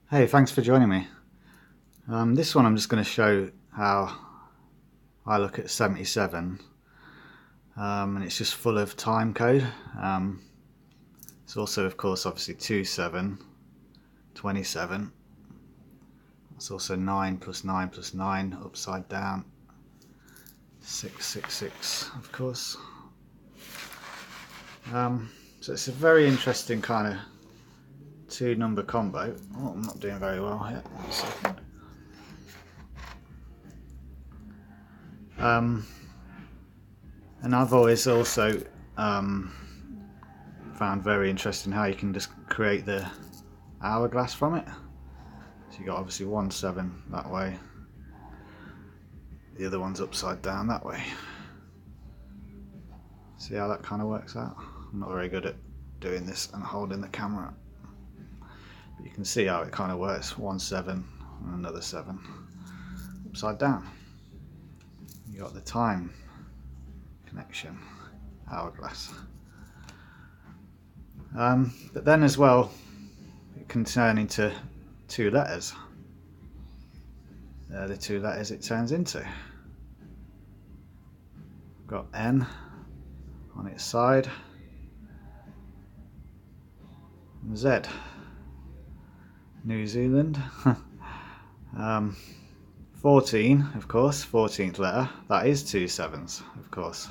Hey, thanks for joining me. This one I'm just going to show how I look at 77, and it's just full of time code. It's also, of course, obviously 27, 27. It's also 9 plus 9 plus 9 upside down, 666, of course. So it's a very interesting kind of two-number combo. Oh, I'm not doing very well here. 1 second. And I've always also found very interesting how you can just create the hourglass from it. So you got obviously 1 7 that way, the other one's upside down that way. See how that kind of works out? I'm not very good at doing this and holding the camera, but you can see how it kind of works. 1 7 and another 7 upside down. You got the time connection, hourglass. But then as well, it can turn into 2 letters. They're the 2 letters it turns into. Got N on its side and Z. New Zealand. 14, of course, 14th letter. That is 2 7s, of course.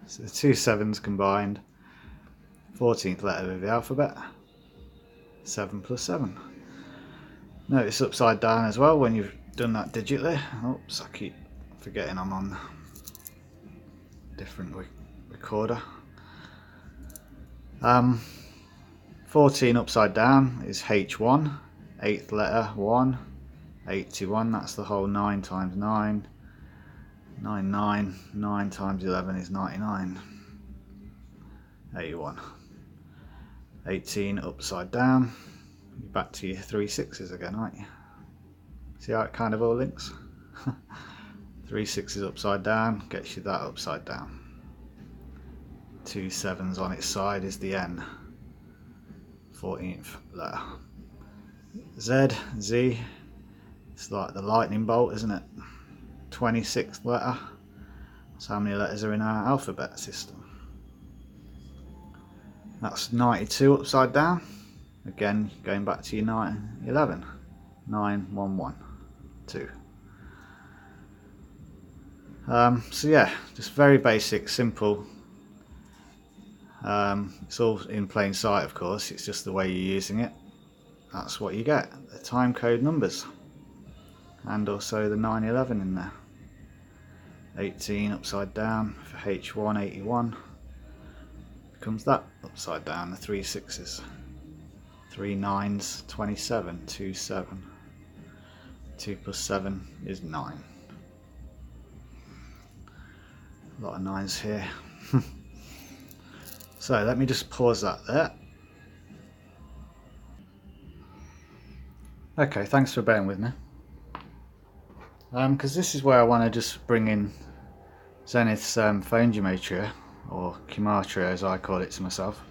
So the 2 7s combined. 14th letter of the alphabet. 7 plus 7. Notice upside down as well when you've done that digitally. Oops, I keep forgetting I'm on a different recorder. 14 upside down is H1, 8th letter 1, 81, that's the whole 9 times 9, 9 times 11 is 99, 81. 18 upside down, you're back to your 3 6s again, aren't you? See how it kind of all links? 3 6s upside down gets you that upside down. 2 7s on its side is the N, 14th letter. Z, it's like the lightning bolt, isn't it? 26th letter. That's how many letters are in our alphabet system. That's 92 upside down. Again, going back to your 9, 11. 9, 1, 1, 2. So yeah, just very basic, simple. It's all in plain sight, of course. It's just the way you're using it. That's what you get. The time code numbers. And also the 911 in there. 18 upside down for H1, 81. Becomes that upside down, the 3 6s. 3 9s, 27, 2 7. 2 plus 7 is 9. A lot of 9s here. So let me just pause that there. Okay, thanks for bearing with me. Because this is where I want to just bring in Zenith's phone gematria, or Keymatria as I call it to myself,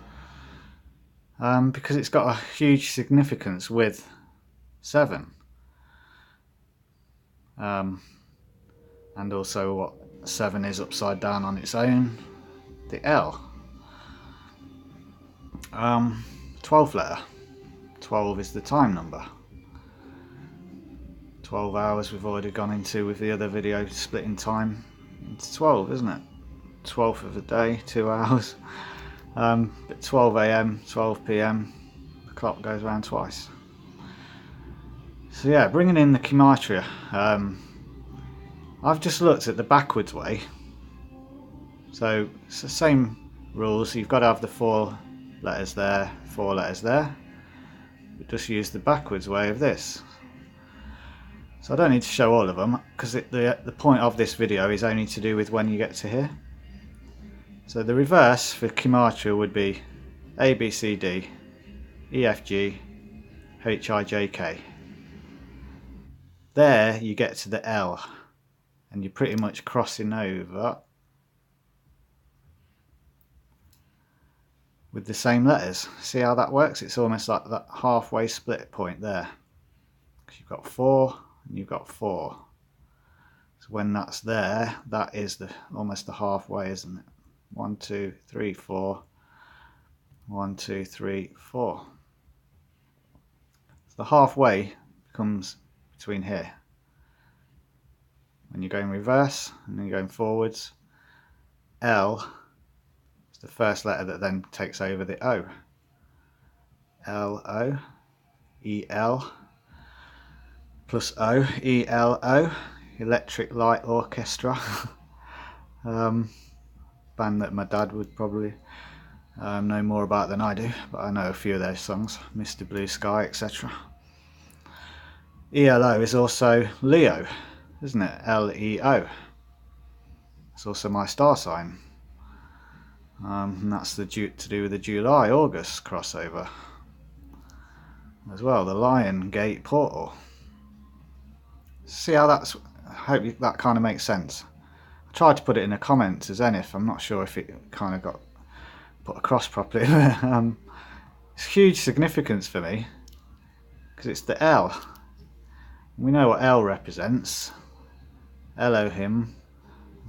because it's got a huge significance with 7, and also what 7 is upside down on its own, the L. 12th letter, 12 is the time number. 12 hours we've already gone into with the other video, splitting time into 12, isn't it? 12th of the day, 2 hours. But 12 AM, 12 PM, the clock goes around twice. So yeah, bringing in the Keymatria. I've just looked at the backwards way. So it's the same rules. You've got to have the 4 letters there, 4 letters there. But just use the backwards way of this. So I don't need to show all of them, because the point of this video is only to do with when you get to here. So the reverse for Keymatria would be A, B, C, D, E, F, G, H, I, J, K. There you get to the L, and you're pretty much crossing over with the same letters. See how that works? It's almost like that halfway split point there. because you've got 4 and you've got 4. So when that's there, that is almost the halfway, isn't it? 1, 2, 3, 4. 1, 2, 3, 4. So the halfway comes between here. When you're going reverse and then you're going forwards, L is the first letter that then takes over the O. L, O, E, L, plus O, E, L, O, Electric Light Orchestra. Band that my dad would probably know more about than I do, but I know a few of those songs, Mr. Blue Sky, etc. ELO is also Leo, isn't it? Leo. It's also my star sign. And that's to do with the July-August crossover as well, the Lion Gate portal. See how that's... I hope that kind of makes sense. I tried to put it in a comment to Zenith. I'm not sure if it kind of got put across properly. It's huge significance for me because it's the L. We know what L represents. Elohim,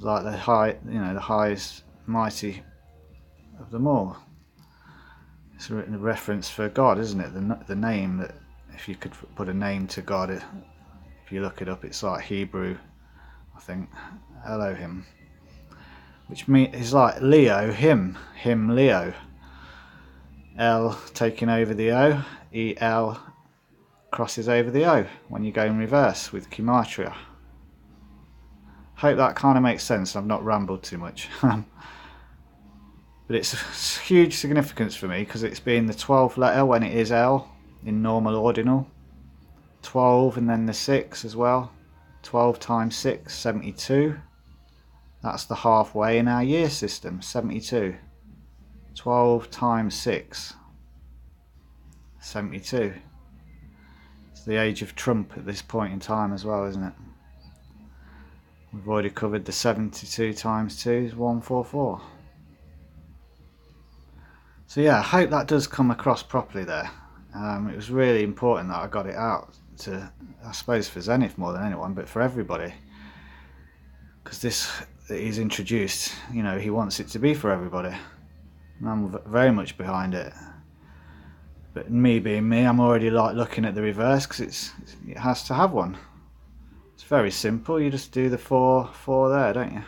like the high, the highest mighty of them all. It's a reference for God, isn't it? The name that, if you could put a name to God, if you look it up, it's like Hebrew, I think, Elohim, which is like Leo, him, Leo. L taking over the O, El crosses over the O when you go in reverse with Keymatria. Hope that kind of makes sense. I've not rambled too much. But it's huge significance for me because it's being the 12th letter when it is L in normal ordinal. 12 and then the 6 as well. 12 times 6, 72. That's the halfway in our year system, 72. 12 times 6, 72. It's the age of Trump at this point in time as well, isn't it? We've already covered the 72 times 2 is 144. So yeah, I hope that does come across properly there. It was really important that I got it out to, I suppose, for Zenith more than anyone, but for everybody. Because this that he's introduced, he wants it to be for everybody. And I'm very much behind it. But me being me, I'm already like looking at the reverse because it has to have one. It's very simple. You just do the 4 there, don't you?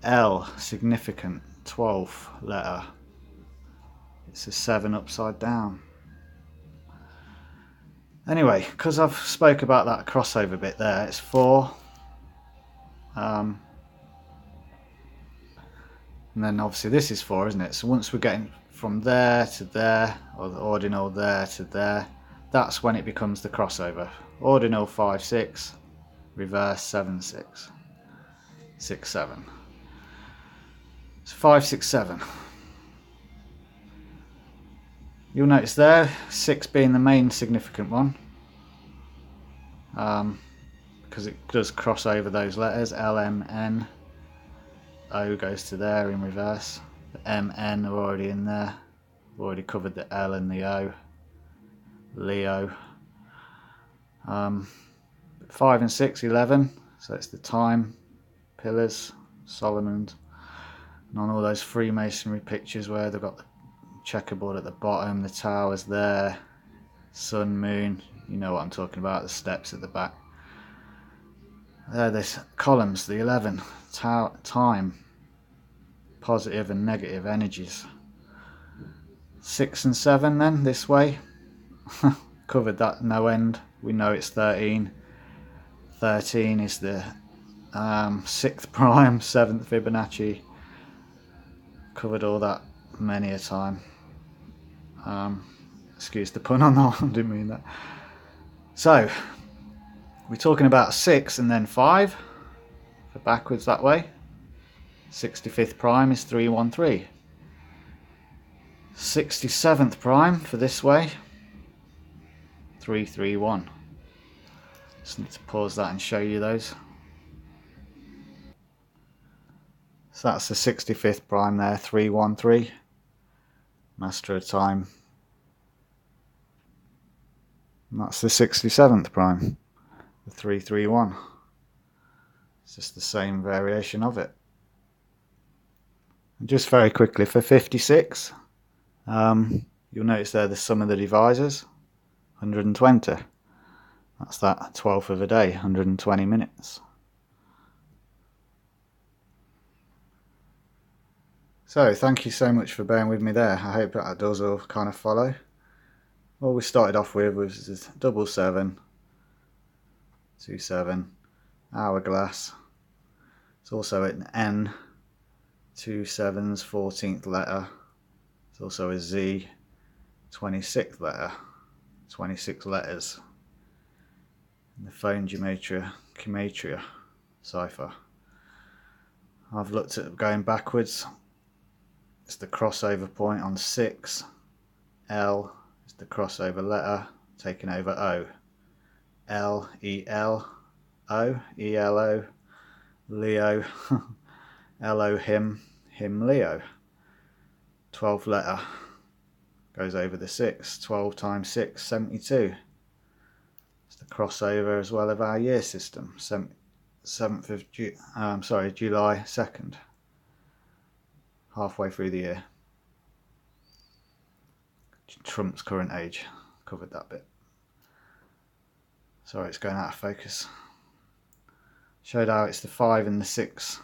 L, significant, 12th letter. It's a 7 upside down. Anyway, because I've spoke about that crossover bit there, it's 4. And then obviously this is 4, isn't it? So once we're getting from there to there, or the ordinal there to there, that's when it becomes the crossover. Ordinal 5, 6, reverse 7, 6, 6, 7. So 5, 6, 7. You'll notice there, 6 being the main significant one, because it does cross over those letters. L, M, N. O goes to there in reverse. The M, N are already in there. We've already covered the L and the O. Leo. 5 and 6, 11. So it's the time pillars, Solomon, and on all those Freemasonry pictures where they've got the checkerboard at the bottom, the towers there, sun, moon, you know what I'm talking about, the steps at the back. There, there's columns, the 11, time, positive and negative energies. 6 and 7 then, this way, covered that no end, we know it's 13. 13 is the 6th prime, 7th Fibonacci, covered all that many a time. Excuse the pun on that one, didn't mean that. So we're talking about 6 and then 5 for backwards that way. 65th prime is 313. 67th prime for this way, 331. Just need to pause that and show you those. So that's the 65th prime there, 313. Master of Time. And that's the 67th prime, the 331. It's just the same variation of it. And just very quickly for 56, you'll notice there the sum of the divisors, 120. That's that 12th of a day, 120 minutes. So thank you so much for bearing with me there. I hope that does all kind of follow. What we started off with was this 77, 27, hourglass. It's also an N, 2 sevens, 14th letter. It's also a Z, 26th letter, 26 letters. And the phone gematria, Keymatria cipher. I've looked at going backwards. It's the crossover point on 6. L is the crossover letter taken over O. L, E, L, O, E, L, O, Leo, L-O, him, Leo. 12th letter goes over the 6. 12 times 6, 72. It's the crossover as well of our year system. 7th of July 2nd. Halfway through the year. Trump's current age. Covered that bit. Sorry, it's going out of focus. Showed how it's the 5 and the 6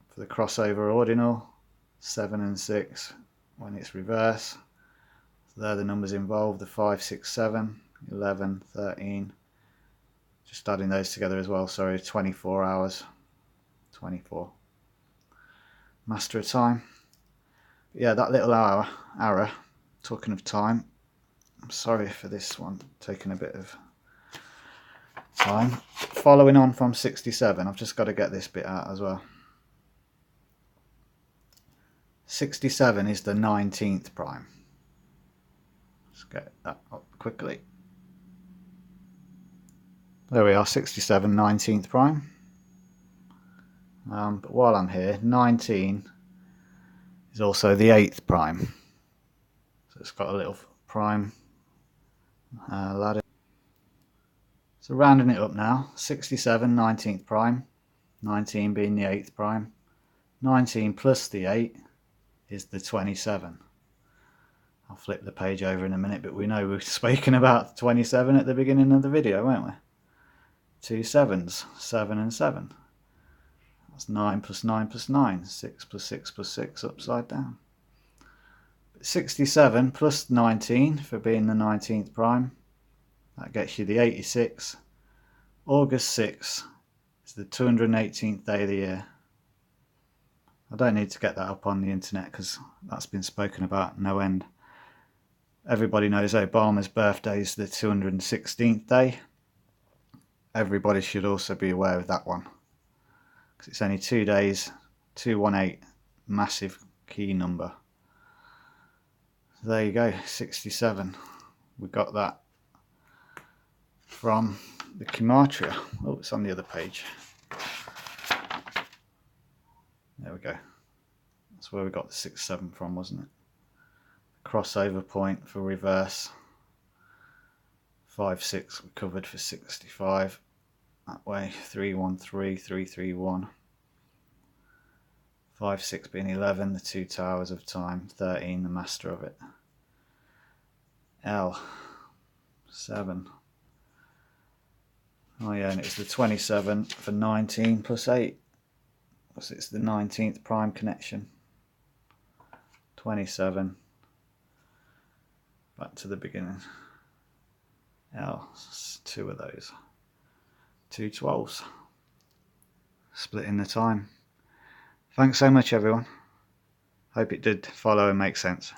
for the crossover ordinal. 7 and 6 when it's reverse. So they're the numbers involved. The 5, 6, 7, 11, 13. Just adding those together as well. Sorry, 24 hours. 24. Master of time. But yeah, that little arrow. Talking of time, I'm sorry for this one taking a bit of time. Following on from 67, I've just got to get this bit out as well. 67 is the 19th prime. Let's get that up quickly. There we are, 67, 19th prime. But while I'm here, 19 is also the 8th prime. So it's got a little prime ladder. So rounding it up now, 67, 19th prime, 19 being the 8th prime. 19 plus the 8 is the 27. I'll flip the page over in a minute, but we know we've spoken about 27 at the beginning of the video, won't we? 2 sevens, 7 and 7. That's 9 plus 9 plus 9, 6 plus 6 plus 6 upside down. 67 plus 19 for being the 19th prime, that gets you the 86. August 6 is the 218th day of the year. I don't need to get that up on the internet because that's been spoken about no end. Everybody knows Obama's birthday is the 216th day. Everybody should also be aware of that one because it's only 2 days. 218, massive key number. So there you go, 67. We got that from the Keymatria. Oh, it's on the other page. There we go. That's where we got the 6-7 from, wasn't it? Crossover point for reverse. 5-6 we covered for 65. That way, 3-1-3, 3-3-1. 5-6 being 11, the 2 towers of time. 13, the master of it. L, 7. Oh yeah, and it's the 27 for 19 plus 8. So it's the 19th prime connection. 27. Back to the beginning. L, 2 of those. 2 12s. Splitting the time. Thanks so much, everyone. Hope it did follow and make sense.